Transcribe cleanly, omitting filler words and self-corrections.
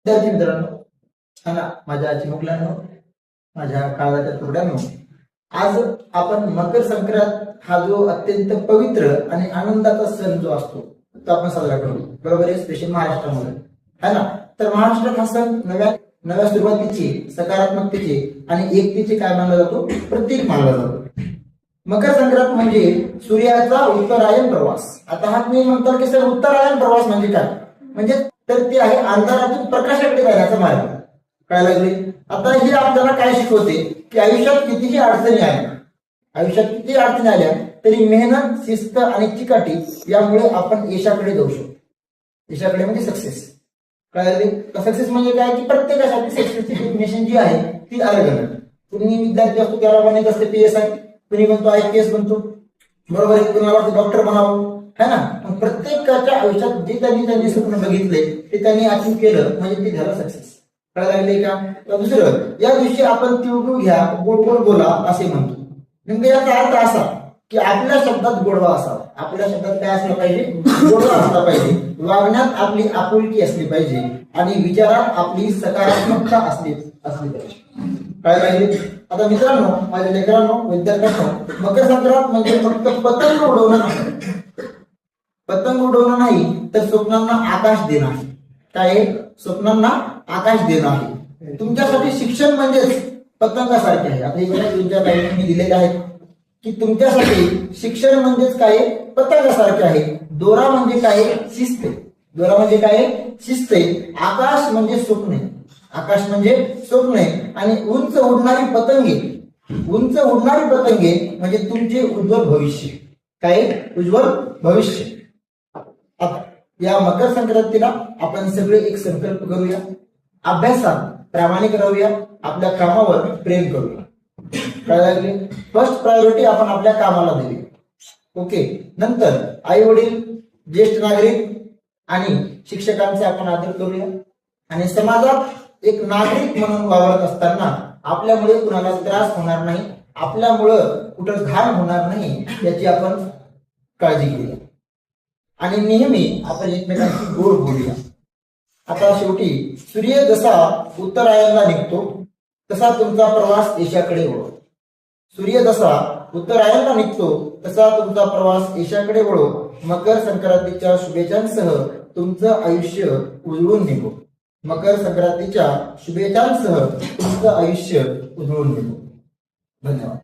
विद्यार्थी मित्रांनो, ना माझ्या चिमुकल्यांनो, माझ्या काळाच्या तुकड्यांनो, आज आपण मकर संक्रांत हा जो अत्यंत पवित्र आणि आनंदाचा सण जो असतो तो आपण साजरा करतो, बरोबर आहे. स्पेशल महाराष्ट्रामध्ये है ना. तर महाराष्ट्रात हा सण नव्या सुरुवातीची, सकारात्मकतेची आणि एकतेची काय मानला जातो, प्रतीक मानला जातो. मकर संक्रांत म्हणजे सूर्याचा उत्तरायण प्रवास. आता हा तुम्ही म्हणता की सर उत्तरायण प्रवास म्हणजे काय, म्हणजे तर ते आहे अंधारातून प्रकाशाकडे जाण्याचा मार्ग. काय लागले. आता हे आपल्याला काय शिकवते की आयुष्यात कितीही अडचणी आल्या तरी मेहनत, शिस्त आणि चिकाटी यामुळे आपण यशाकडे जाऊ शकतो. यशाकडे म्हणजे सक्सेस. कळले. सक्सेस म्हणजे काय की प्रत्येकासाठी सक्सेसची डेफिनेशन जी आहे ती अलग अलग. कुणी विद्यार्थी असतो त्याला म्हणत असते PSI, कुणी म्हणतो IPS बनतो, बरोबर आहे. कुणाला वाटतं डॉक्टर बनावं, है ना. प्रत्येकाच्या आयुष्यात जे त्यांनी स्वप्न बघितले ते त्यांनी अचीव केलं म्हणजे ते झालं सक्सेस. कळायला लागले का. तर दुसरं, या दिवशी आपण तिळगुळ घ्या, गोड गोड बोला असे म्हणतो. नेमकं याचा अर्थ असा की आपल्या शब्दात गोडवा असावा. आपल्या शब्दात काय असलं पाहिजे, गोडवा असला पाहिजे. वागण्यात आपली आपुलकी असली पाहिजे आणि विचारात आपली सकारात्मकता असली पाहिजे. काय पाहिजे. आता मित्रांनो, माझ्या लेकरांनो, विद्यार्थ्यांनो, मकर संक्रांत म्हणजे फक्त पतंग उडवणं नाही तर स्वप्नांना आकाश देणं आहे. काय, स्वप्नांना आकाश देणं आहे. तुमच्यासाठी शिक्षण म्हणजेच पतंगासारखे आहे. आता हे तुमच्या लाईन मी दिलेले आहेत की तुमच्यासाठी शिक्षण म्हणजेच काय, पतंगासारखे आहे. दोरा म्हणजे काय, शिस्त. दोरा म्हणजे काय, शिस्त. आकाश म्हणजे स्वप्न आहे आणि उंच उडणारी पतंगे म्हणजे तुमचे उज्ज्वल भविष्य. काय, उज्ज्वल भविष्य. आता या मकर संक्रांतीला आपण सगळे एक संकल्प करूया. अभ्यासात प्रामाणिक राहूया, आपल्या कामावर प्रेम करूया. काय लागले. फर्स्ट प्रायोरिटी आपण आपल्या कामाला दिली. ओके. नंतर आई वडील, ज्येष्ठ नागरिक आणि शिक्षकांचा आपण आदर करूया आणि समाजात एक नागरिक म्हणून वावरत असताना आपल्यामुळे कुणाला त्रास होणार नाही, आपल्यामुळं कुठं घाण होणार नाही याची आपण काळजी घेऊया आणि नेहमी आपण एकमेकांची गोड बोलूया. आता शेवटी सूर्य जसा उत्तरायणाला निघतो तसा तुमचा प्रवास यशाकडे वळो. यशाकडे वळो. मकर संक्रांतीच्या शुभेच्छांसह तुमचं आयुष्य उजळून निघो. धन्यवाद.